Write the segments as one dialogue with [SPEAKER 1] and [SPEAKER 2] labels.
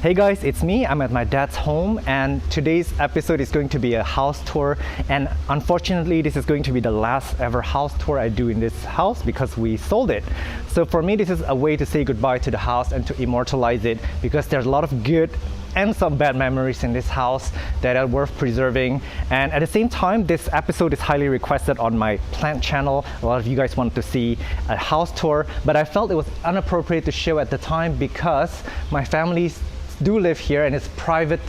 [SPEAKER 1] Hey guys, it's me. I'm at my dad's home and today's episode is going to be a house tour, and unfortunately this is going to be the last ever house tour I do in this house because we sold it. So for me this is a way to say goodbye to the house and to immortalize it, because there's a lot of good and some bad memories in this house that are worth preserving. And at the same time, this episode is highly requested on my plant channel. A lot of you guys wanted to see a house tour, but I felt it was inappropriate to show at the time because my family do live here and it's private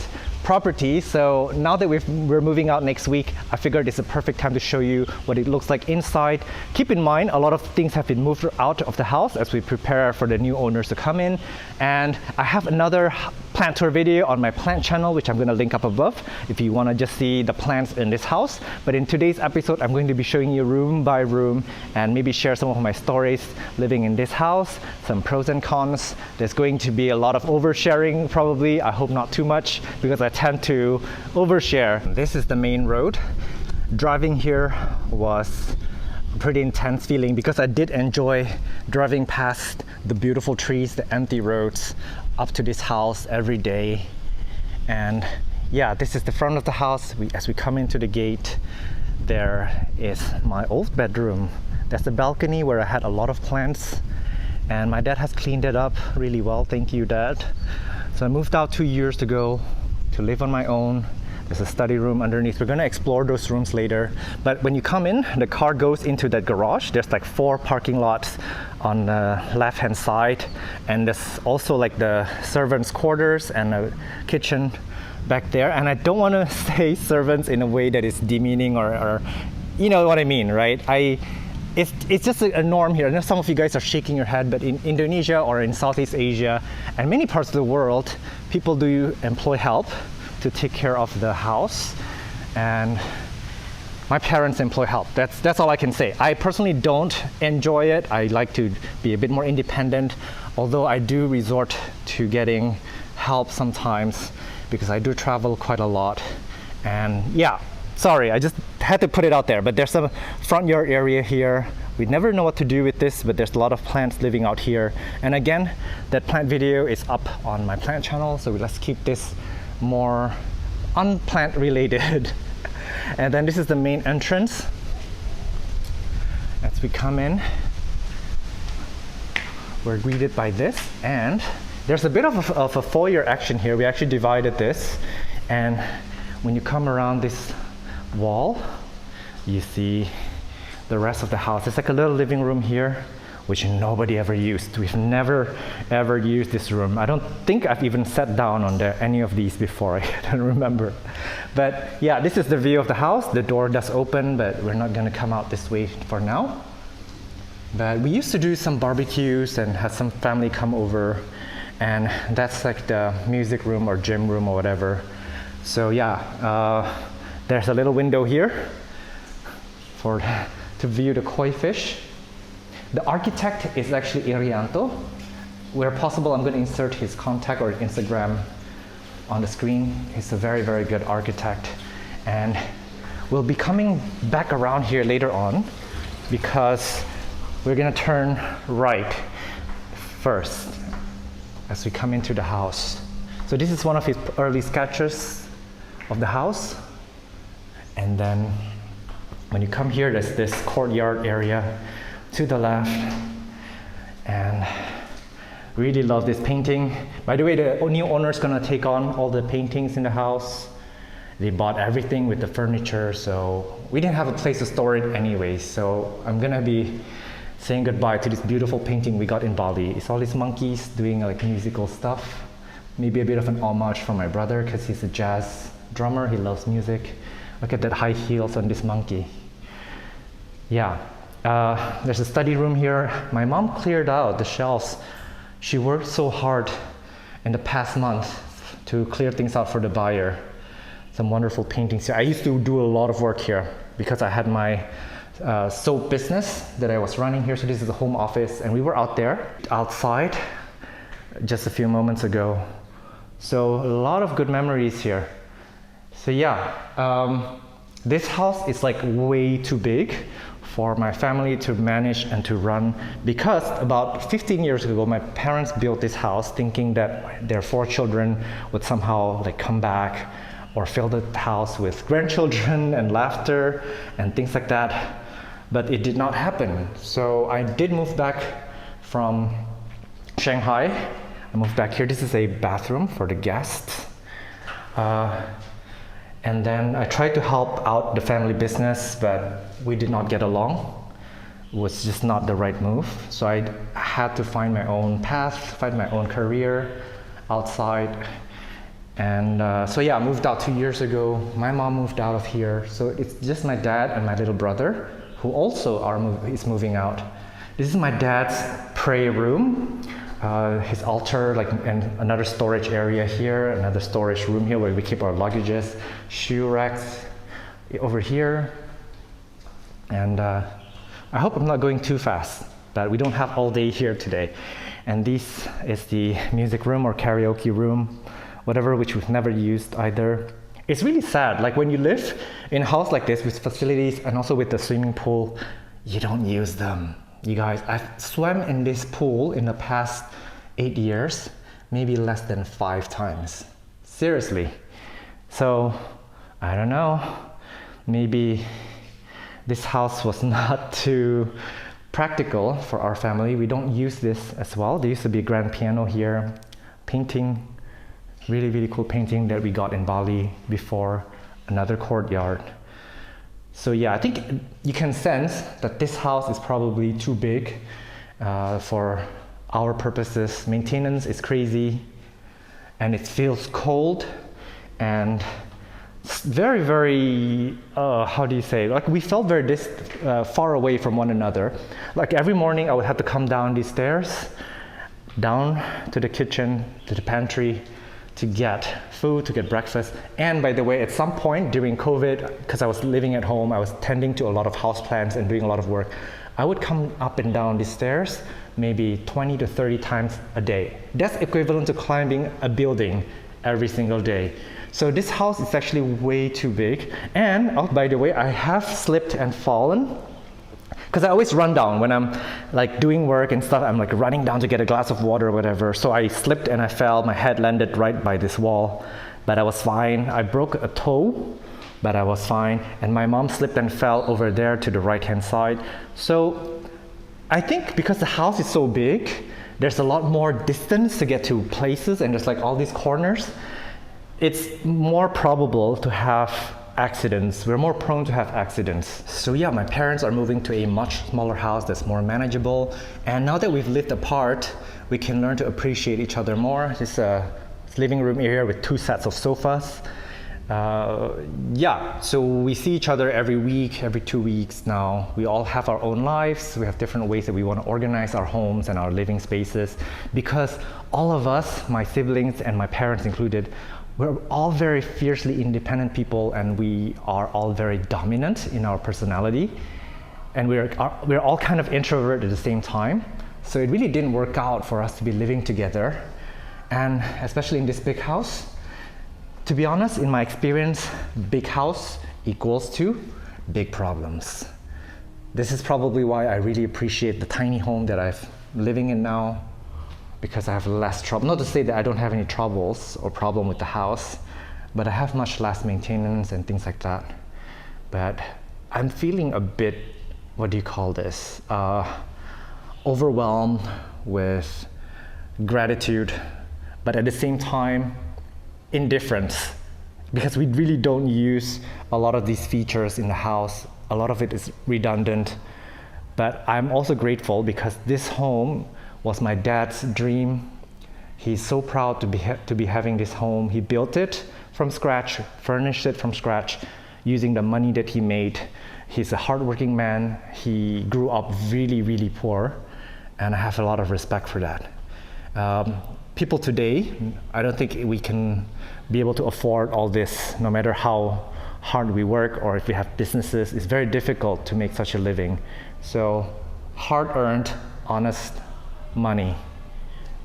[SPEAKER 1] property. So now that we're moving out next week, I figured it's a perfect time to show you what it looks like inside. Keep in mind, a lot of things have been moved out of the house as we prepare for the new owners to come in. And I have another plant tour video on my plant channel, which I'm going to link up above if you want to just see the plants in this house. But in today's episode, I'm going to be showing you room by room and maybe share some of my stories living in this house, some pros and cons. There's going to be a lot of oversharing probably. I hope not too much because I tend to overshare. This is the main road. Driving here was a pretty intense feeling because I did enjoy driving past the beautiful trees, the empty roads, up to this house every day. And yeah, this is the front of the house. As we come into the gate, there is my old bedroom. That's the balcony where I had a lot of plants, and my dad has cleaned it up really well. Thank you, Dad. So I moved out 2 years ago to live on my own. There's a study room underneath. We're gonna explore those rooms later. But when you come in, the car goes into that garage. There's like 4 parking lots on the left-hand side. And there's also like the servants' quarters and a kitchen back there. And I don't wanna say servants in a way that is demeaning or you know what I mean, right? It's just a norm here. I know some of you guys are shaking your head, but in Indonesia or in Southeast Asia and many parts of the world, people do employ help to take care of the house, and my parents employ help. That's all I can say. I personally don't enjoy it. I like to be a bit more independent, although I do resort to getting help sometimes because I do travel quite a lot. And yeah, sorry, I just had to put it out there. But there's some front yard area here. We never know what to do with this, but there's a lot of plants living out here. And again, that plant video is up on my plant channel, so let's keep this more unplant related. And then this is the main entrance. As we come in, we're greeted by this, and there's a bit of a foyer action here. We actually divided this, and when you come around this wall, you see the rest of the house. It's like a little living room here, which nobody ever used. We've never ever used this room. I don't think I've even sat down on any of these before. I don't remember. But yeah, this is the view of the house. The door does open, but we're not gonna come out this way for now. But we used to do some barbecues and had some family come over, and that's like the music room or gym room or whatever. So yeah, there's a little window here to view the koi fish. The architect is actually Irianto. Where possible, I'm going to insert his contact or Instagram on the screen. He's a very, very good architect. And we'll be coming back around here later on because we're going to turn right first as we come into the house. So this is one of his early sketches of the house. And then when you come here, there's this courtyard area to the left, and really love this painting. By the way, the new owner is gonna take on all the paintings in the house. They bought everything with the furniture, so we didn't have a place to store it anyway. So I'm gonna be saying goodbye to this beautiful painting we got in Bali. It's all these monkeys doing like musical stuff. Maybe a bit of an homage from my brother because he's a jazz drummer. He loves music. Look at that high heels on this monkey. Yeah. There's a study room here. My mom cleared out the shelves. She worked so hard in the past month to clear things out for the buyer. Some wonderful paintings here. I used to do a lot of work here because I had my soap business that I was running here. So this is the home office, and we were outside just a few moments ago. So a lot of good memories here. So yeah, this house is like way too big for my family to manage and to run, because about 15 years ago my parents built this house thinking that their 4 children would somehow like come back or fill the house with grandchildren and laughter and things like that, but it did not happen. So I did move back from Shanghai. I moved back here. This is a bathroom for the guests. And then I tried to help out the family business, but we did not get along. It was just not the right move. So I had to find my own path, find my own career outside. And so yeah, I moved out 2 years ago. My mom moved out of here. So it's just my dad and my little brother, who also is moving out. This is my dad's prayer room. His altar, and another storage area here, another storage room here where we keep our luggages, shoe racks over here. And I hope I'm not going too fast, but we don't have all day here today. And this is the music room or karaoke room, whatever, which we've never used either. It's really sad, like when you live in a house like this with facilities and also with the swimming pool, you don't use them. You guys, I've swam in this pool in the past 8 years, maybe less than 5 times. Seriously. So, I don't know. Maybe this house was not too practical for our family. We don't use this as well. There used to be a grand piano here, painting, really, really cool painting that we got in Bali before, another courtyard. So yeah, I think you can sense that this house is probably too big for our purposes. Maintenance is crazy, and it feels cold and very, very, how do you say, like we felt very far away from one another. Like every morning I would have to come down these stairs, down to the kitchen, to the pantry, to get food, to get breakfast. And by the way, at some point during COVID, because I was living at home, I was tending to a lot of houseplants and doing a lot of work, I would come up and down these stairs maybe 20 to 30 times a day. That's equivalent to climbing a building every single day. So this house is actually way too big. And oh, by the way, I have slipped and fallen, because I always run down when I'm like doing work and stuff. I'm like running down to get a glass of water or whatever. So I slipped and I fell. My head landed right by this wall, but I was fine. I broke a toe, but I was fine. And my mom slipped and fell over there to the right-hand side. So I think because the house is so big, there's a lot more distance to get to places, and there's like all these corners. It's more probable to have accidents. We're more prone to have accidents. So yeah, my parents are moving to a much smaller house that's more manageable. And now that we've lived apart, we can learn to appreciate each other more. This living room area with 2 sets of sofas. Yeah, so we see each other every week, every 2 weeks now. We all have our own lives. We have different ways that we want to organize our homes and our living spaces, because all of us, my siblings and my parents included, we're all very fiercely independent people, and we are all very dominant in our personality, and we're all kind of introverted at the same time. So it really didn't work out for us to be living together, and especially in this big house. To be honest, in my experience, big house equals to big problems. This is probably why I really appreciate the tiny home that I'm living in now, because I have less trouble. Not to say that I don't have any troubles or problem with the house, but I have much less maintenance and things like that. But I'm feeling a bit, what do you call this? Overwhelmed with gratitude, but at the same time, indifference, because we really don't use a lot of these features in the house. A lot of it is redundant, but I'm also grateful because this home was my dad's dream. He's so proud to be having this home. He built it from scratch, furnished it from scratch, using the money that he made. He's a hardworking man. He grew up really, really poor, and I have a lot of respect for that. People today, I don't think we can be able to afford all this, no matter how hard we work or if we have businesses. It's very difficult to make such a living. So hard-earned, honest money.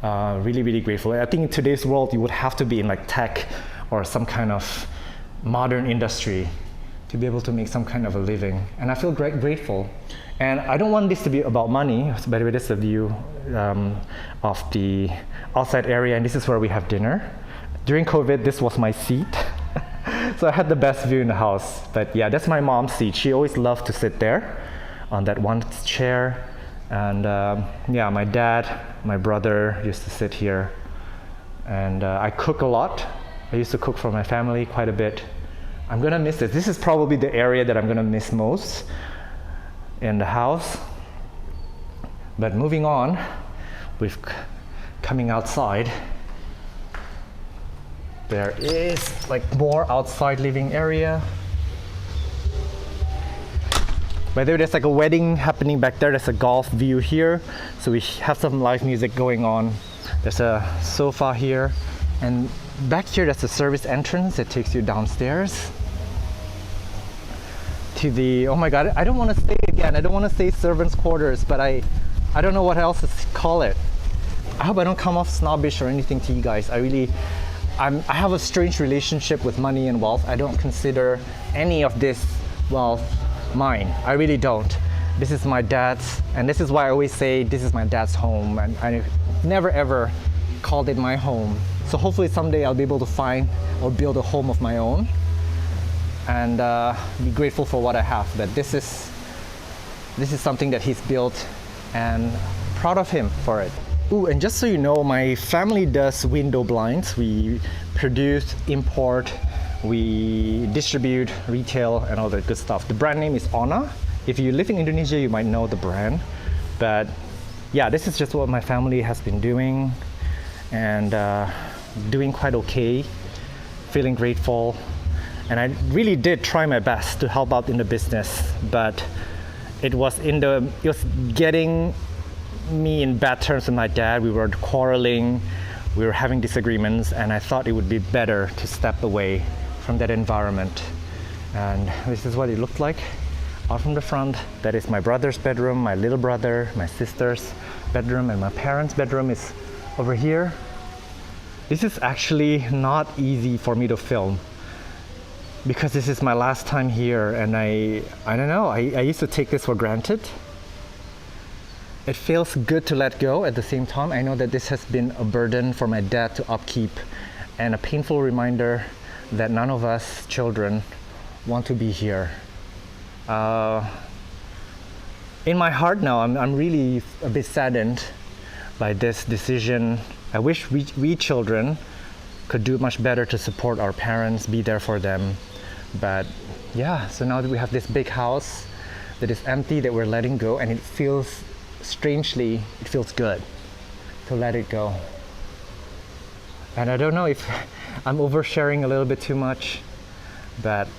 [SPEAKER 1] Really, really grateful. I think in today's world, you would have to be in like tech or some kind of modern industry to be able to make some kind of a living. And I feel grateful. And I don't want this to be about money. By the way, this is a view of the outside area, and this is where we have dinner. During COVID, this was my seat. So I had the best view in the house. But yeah, that's my mom's seat. She always loved to sit there on that one chair. And yeah, my dad, my brother used to sit here. And I cook a lot. I used to cook for my family quite a bit. I'm gonna miss it. This is probably the area that I'm gonna miss most in the house. But moving on, with coming outside, there is like more outside living area. By the way, there's like a wedding happening back there. There's a golf view here. So we have some live music going on. There's a sofa here. And back here, there's a service entrance that takes you downstairs to the, oh my God, I don't want to say again. I don't want to say servants' quarters, but I don't know what else to call it. I hope I don't come off snobbish or anything to you guys. I have a strange relationship with money and wealth. I don't consider any of this wealth mine. I really don't. This is my dad's, and this is why I always say this is my dad's home, and I never ever called it my home. So hopefully someday I'll be able to find or build a home of my own, and be grateful for what I have. That this is something that he's built, and proud of him for it. Ooh, and just so you know, my family does window blinds. We produce, import, we distribute, retail, and all that good stuff. The brand name is Ona. If you live in Indonesia, you might know the brand. But yeah, this is just what my family has been doing, and doing quite okay, feeling grateful. And I really did try my best to help out in the business, but it was getting me in bad terms with my dad. We were quarreling, we were having disagreements, and I thought it would be better to step away from that environment. And this is what it looked like out from the front. That is my brother's bedroom, my little brother, my sister's bedroom, and my parents' bedroom is over here. This is actually not easy for me to film because this is my last time here, and I don't know, I used to take this for granted. It feels good to let go. At the same time, I know that this has been a burden for my dad to upkeep, and a painful reminder that none of us children want to be here. In my heart now, I'm really a bit saddened by this decision. I wish we children could do much better to support our parents, be there for them. But yeah, so now that we have this big house that is empty, that we're letting go, and it feels good to let it go. And I don't know if I'm oversharing a little bit too much, but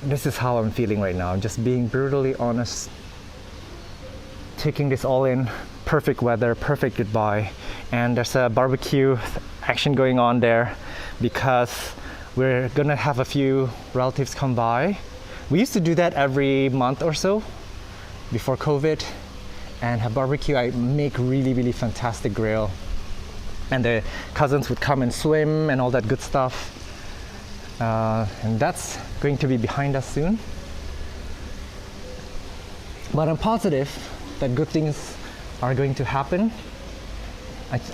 [SPEAKER 1] this is how I'm feeling right now. I'm just being brutally honest, taking this all in. Perfect weather, perfect goodbye. And there's a barbecue action going on there because we're gonna have a few relatives come by. We used to do that every month or so before COVID, and have barbecue. I make really, really fantastic grill. And the cousins would come and swim and all that good stuff. And that's going to be behind us soon. But I'm positive that good things are going to happen.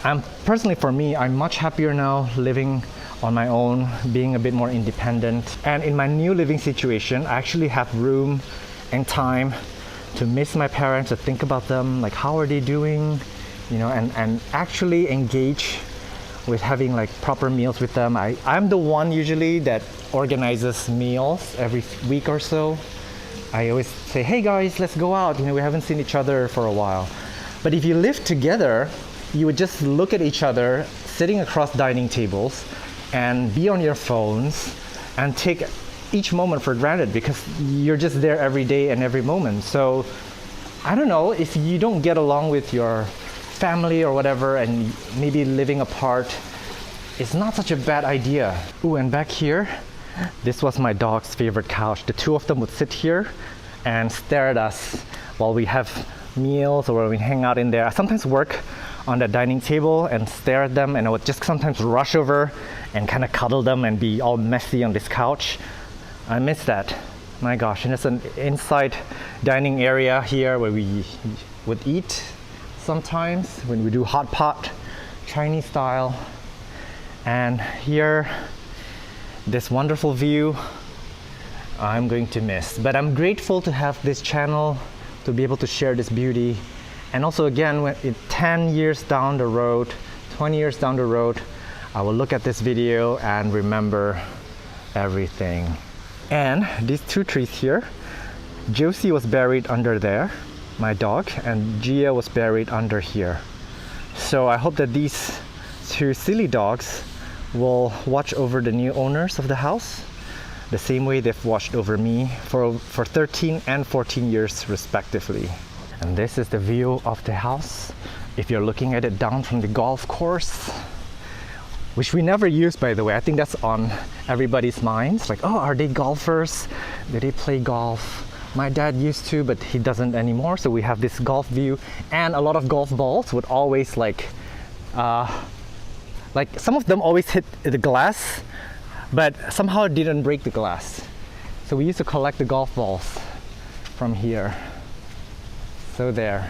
[SPEAKER 1] I'm personally, for me, I'm much happier now living on my own, being a bit more independent. And in my new living situation, I actually have room and time to miss my parents, to think about them, like how are they doing, and actually engage with having like proper meals with them. I'm the one usually that organizes meals every week or so. I always say, hey guys, let's go out. We haven't seen each other for a while. But if you live together, you would just look at each other sitting across dining tables and be on your phones and take each moment for granted because you're just there every day and every moment. So I don't know, if you don't get along with your family or whatever and maybe living apart, it's not such a bad idea. Ooh, and back here, this was my dog's favorite couch. The two of them would sit here and stare at us while we have meals or when we hang out in there. I sometimes work on the dining table and stare at them, and I would just sometimes rush over and kind of cuddle them and be all messy on this couch. I miss that. My gosh, and it's an inside dining area here where we would eat sometimes when we do hot pot, Chinese style. And here, this wonderful view I'm going to miss. But I'm grateful to have this channel to be able to share this beauty. And also again, when 10 years down the road, 20 years down the road, I will look at this video and remember everything. And these two trees here, Josie was buried under there, my dog, and Gia was buried under here. So I hope that these two silly dogs will watch over the new owners of the house the same way they've watched over me for 13 and 14 years respectively. And this is the view of the house if you're looking at it down from the golf course, which we never use, by the way. I think that's on everybody's minds, like, oh, are they golfers? Do they play golf? My dad used to, but he doesn't anymore. So we have this golf view, and a lot of golf balls would always like some of them always hit the glass, but somehow it didn't break the glass. So we used to collect the golf balls from here. So there.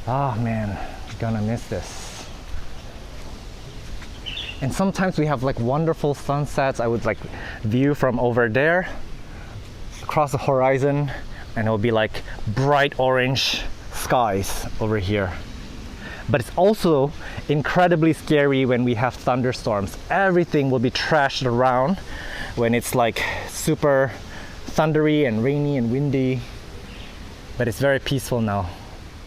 [SPEAKER 1] Oh man, gonna miss this. And sometimes we have like wonderful sunsets. I would like view from over there across the horizon, and it'll be like bright orange skies over here. But it's also incredibly scary when we have thunderstorms. Everything will be trashed around when it's like super thundery and rainy and windy. But it's very peaceful now.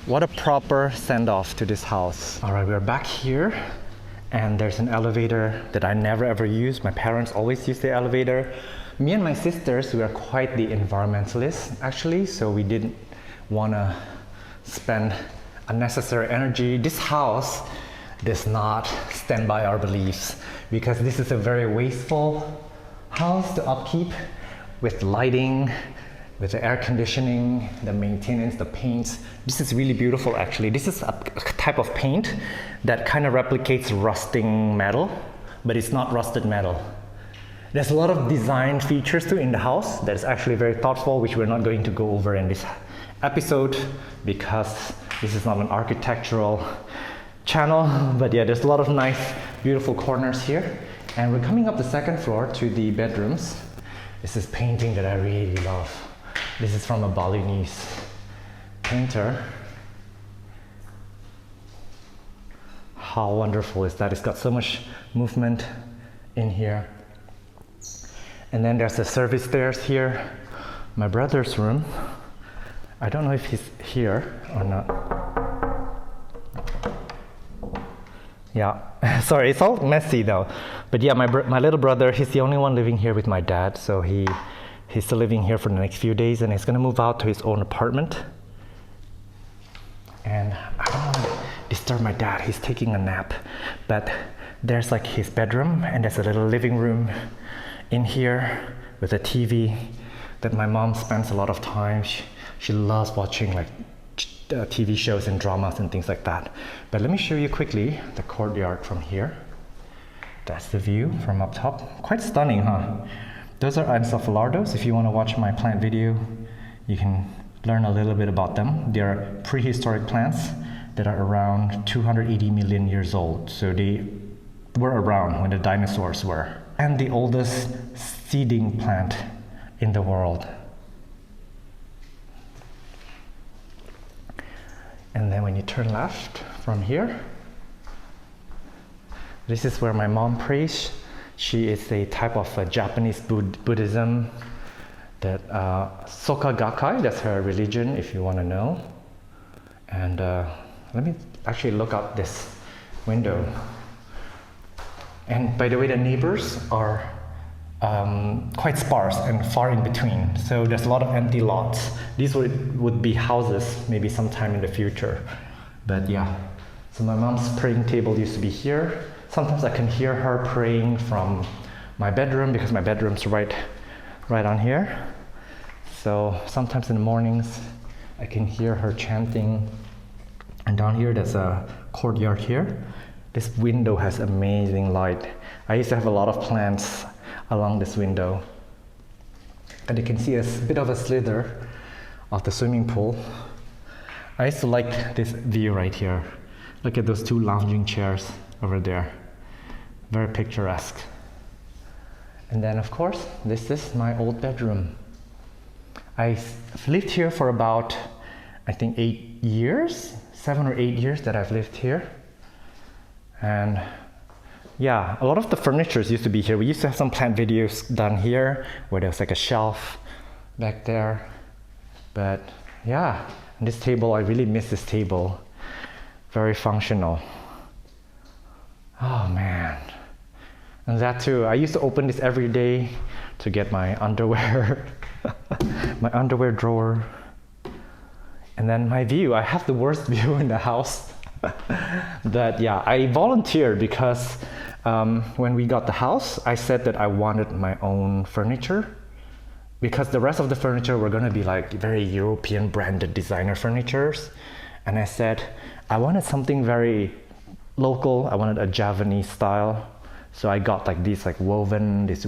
[SPEAKER 1] What a proper send-off to this house. All right, we're back here, and there's an elevator that I never ever use. My parents always use the elevator. Me and my sisters, we are quite the environmentalists actually, so we didn't want to spend unnecessary energy. This house does not stand by our beliefs because this is a very wasteful house to upkeep, with lighting, with the air conditioning, the maintenance, the paints. This is really beautiful actually. This is a type of paint that kind of replicates rusting metal, but it's not rusted metal. There's a lot of design features too in the house that is actually very thoughtful, which we're not going to go over in this episode because this is not an architectural channel. But yeah, there's a lot of nice, beautiful corners here. And we're coming up the second floor to the bedrooms. This is painting that I really love. This is from a Balinese painter. How wonderful is that? It's got so much movement in here. And then there's the service stairs here. My brother's room. I don't know if he's here or not. Yeah, sorry, it's all messy though. But yeah, my little brother, he's the only one living here with my dad. So he's still living here for the next few days, and he's gonna move out to his own apartment. And I don't want to disturb my dad, he's taking a nap. But there's like his bedroom, and there's a little living room in here with a TV that my mom spends a lot of time. She loves watching like TV shows and dramas and things like that. But let me show you quickly the courtyard from here. That's the view from up top. Quite stunning, huh? Those are encephaliardos. If you want to watch my plant video, you can learn a little bit about them. They are prehistoric plants that are around 280 million years old. So they were around when the dinosaurs were. And the oldest seeding plant in the world. And then when you turn left from here, this is where my mom prays. She is a type of Japanese Buddhism that Soka Gakkai, that's her religion if you want to know. And let me actually look out this window. And by the way, the neighbors are quite sparse and far in between. So there's a lot of empty lots. These would be houses maybe sometime in the future. But yeah, so my mom's praying table used to be here. Sometimes I can hear her praying from my bedroom because my bedroom's right on here. So sometimes in the mornings I can hear her chanting. And down here there's a courtyard here. This window has amazing light. I used to have a lot of plants along this window. And you can see a bit of a slither of the swimming pool. I used to like this view right here. Look at those two lounging chairs over there. Very picturesque. And then of course, this is my old bedroom. I've lived here for about, I think 8 years, 7 or 8 years that I've lived here. And yeah, a lot of the furniture used to be here. We used to have some plant videos done here where there was like a shelf back there. But yeah, and this table, I really miss this table. Very functional. Oh man. And that too, I used to open this every day to get my underwear, my underwear drawer. And then my view, I have the worst view in the house. But yeah, I volunteered because when we got the house, I said that I wanted my own furniture because the rest of the furniture were gonna be like very European branded designer furnitures. And I said, I wanted something very local. I wanted a Javanese style. So I got like these like woven, this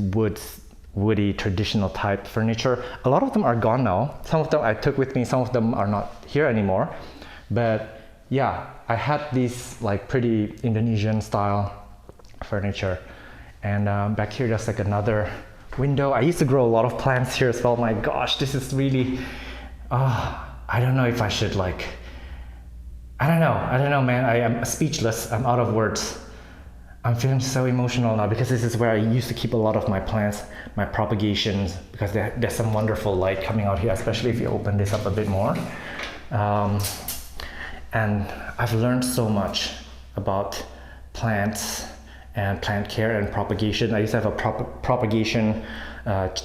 [SPEAKER 1] woody traditional type furniture. A lot of them are gone now. Some of them I took with me, some of them are not here anymore. But yeah, I had these like pretty Indonesian style furniture. And back here there's like another window. I used to grow a lot of plants here as well. My gosh, this is really, I don't know if I should like, I don't know man, I am speechless, I'm out of words. I'm feeling so emotional now because this is where I used to keep a lot of my plants, my propagations, because there's some wonderful light coming out here, especially if you open this up a bit more. And I've learned so much about plants and plant care and propagation. I used to have a propagation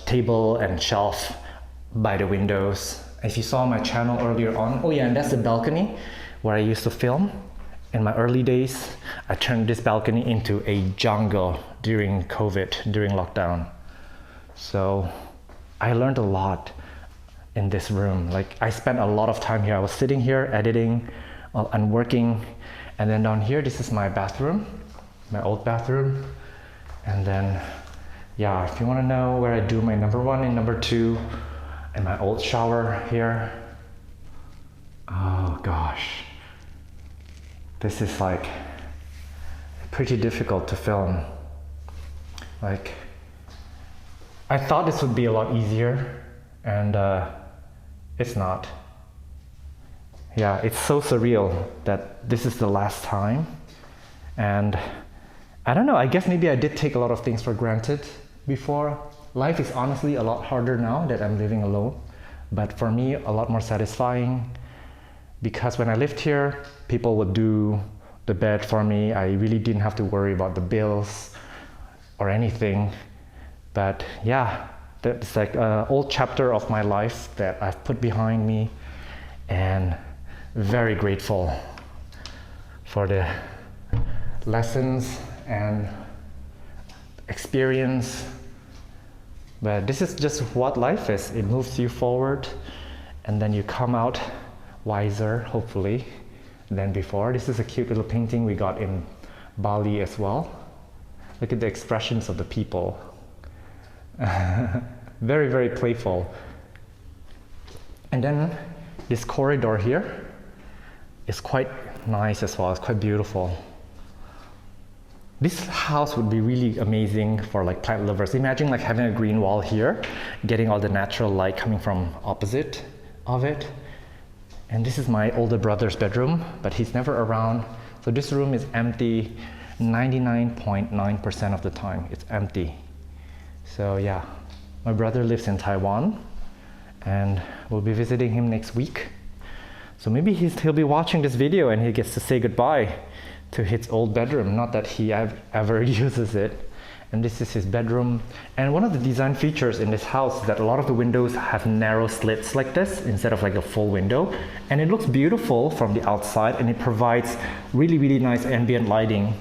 [SPEAKER 1] table and shelf by the windows. If you saw my channel earlier on, oh yeah, and that's the balcony where I used to film. In my early days, I turned this balcony into a jungle during COVID, during lockdown. So I learned a lot in this room. Like I spent a lot of time here. I was sitting here editing and working. And then down here, this is my bathroom, my old bathroom. And then, yeah, if you wanna know where I do my number 1 and number 2, and my old shower here. Oh gosh. This is like pretty difficult to film. Like, I thought this would be a lot easier, and it's not. Yeah, it's so surreal that this is the last time. And I don't know, I guess maybe I did take a lot of things for granted before. Life is honestly a lot harder now that I'm living alone, but for me, a lot more satisfying. Because when I lived here, people would do the bed for me. I really didn't have to worry about the bills or anything. But yeah, that's like an old chapter of my life that I've put behind me, and very grateful for the lessons and experience. But this is just what life is. It moves you forward, and then you come out wiser, hopefully, than before. This is a cute little painting we got in Bali as well. Look at the expressions of the people. Very, very playful. And then this corridor here is quite nice as well. It's quite beautiful. This house would be really amazing for like plant lovers. Imagine like having a green wall here, getting all the natural light coming from opposite of it. And this is my older brother's bedroom, but he's never around. So this room is empty 99.9% of the time. It's empty. So yeah, my brother lives in Taiwan, and we'll be visiting him next week. So maybe he'll be watching this video and he gets to say goodbye to his old bedroom. Not that he ever uses it. And this is his bedroom. And one of the design features in this house is that a lot of the windows have narrow slits like this instead of like a full window. And it looks beautiful from the outside, and it provides really, really nice ambient lighting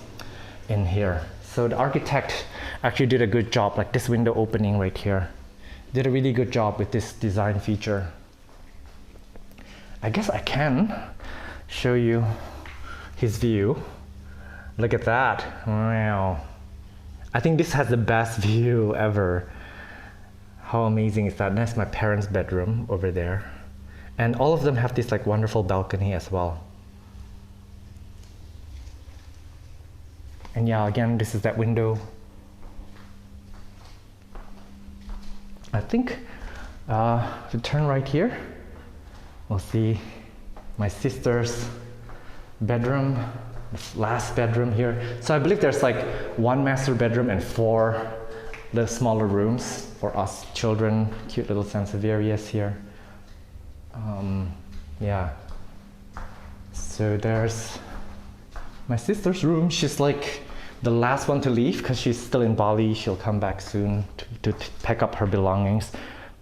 [SPEAKER 1] in here. So the architect actually did a good job, like this window opening right here. Did a really good job with this design feature. I guess I can show you his view. Look at that. Wow. I think this has the best view ever. How amazing is that? That's my parents' bedroom over there. And all of them have this like wonderful balcony as well. And yeah, again, this is that window. I think if you turn right here, we'll see my sister's bedroom, this last bedroom here. So I believe there's like one master bedroom and 4 the smaller rooms for us children. Cute little Sansevierias here. Yeah. So there's my sister's room. She's like the last one to leave because she's still in Bali. She'll come back soon to pack up her belongings.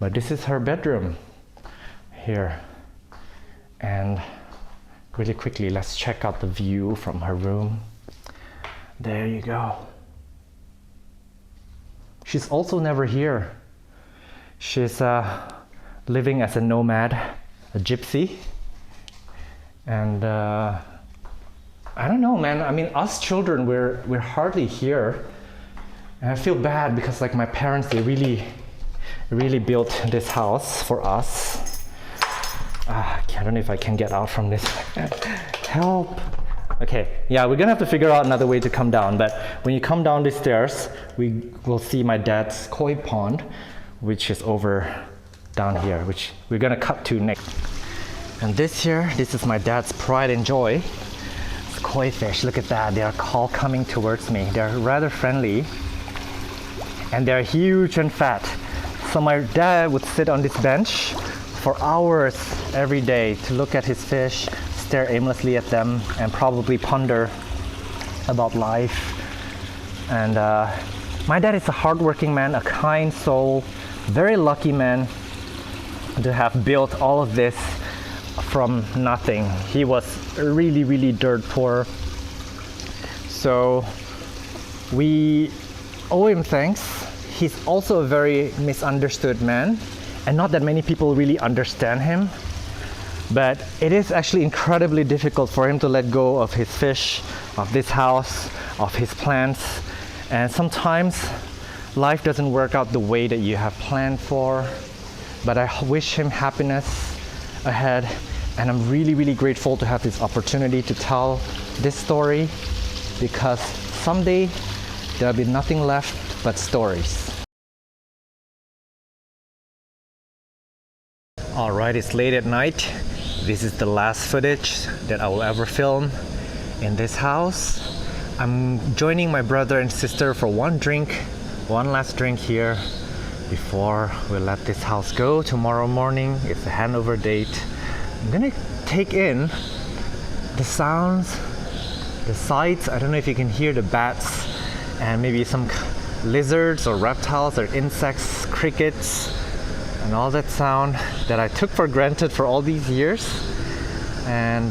[SPEAKER 1] But this is her bedroom here. And really quickly, let's check out the view from her room. There you go. She's also never here. She's living as a nomad, a gypsy. And I don't know, man. I mean, us children, we're hardly here. And I feel bad because like my parents, they really built this house for us. I don't know if I can get out from this. Help. Okay, yeah, we're gonna have to figure out another way to come down, but when you come down these stairs, we will see my dad's koi pond, which is over down here, which we're gonna cut to next. And this is my dad's pride and joy. It's koi fish. Look at that, they are all coming towards me. They're rather friendly, and they're huge and fat. So my dad would sit on this bench for hours every day to look at his fish, stare aimlessly at them, and probably ponder about life. And my dad is a hardworking man, a kind soul, very lucky man to have built all of this from nothing. He was really dirt poor. So we owe him thanks. He's also a very misunderstood man, and not that many people really understand him. But it is actually incredibly difficult for him to let go of his fish, of this house, of his plants. And sometimes life doesn't work out the way that you have planned for. But I wish him happiness ahead. And I'm really grateful to have this opportunity to tell this story, because someday there'll be nothing left but stories. All right, it's late at night. This is the last footage that I will ever film in this house. I'm joining my brother and sister for one last drink here before we let this house go tomorrow morning. It's a handover date. I'm gonna take in the sounds, the sights. I don't know if you can hear the bats and maybe some lizards or reptiles or insects, crickets, and all that sound that I took for granted for all these years. And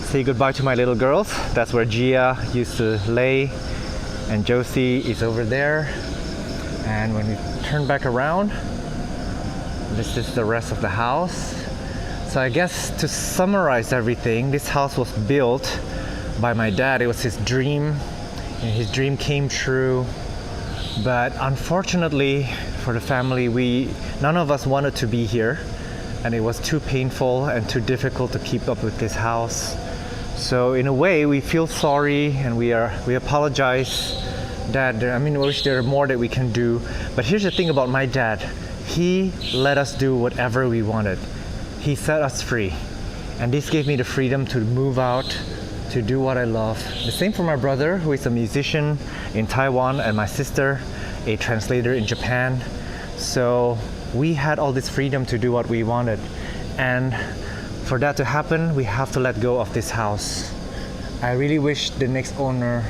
[SPEAKER 1] say goodbye to my little girls. That's where Gia used to lay, and Josie is over there. And when we turn back around, this is the rest of the house. So I guess to summarize everything, this house was built by my dad. It was his dream, and his dream came true. But unfortunately for the family, none of us wanted to be here, and it was too painful and too difficult to keep up with this house. So in a way, we feel sorry and we apologize. Dad, I mean, I wish there were more that we can do. But here's the thing about my dad. He let us do whatever we wanted. He set us free. And this gave me the freedom to move out, to do what I love. The same for my brother, who is a musician in Taiwan, and my sister, a translator in Japan. So we had all this freedom to do what we wanted. And for that to happen, we have to let go of this house. I really wish the next owner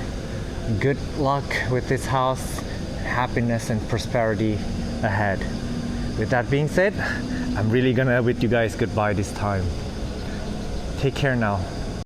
[SPEAKER 1] good luck with this house, happiness and prosperity ahead. With that being said, I'm really gonna bid you guys goodbye this time. Take care now.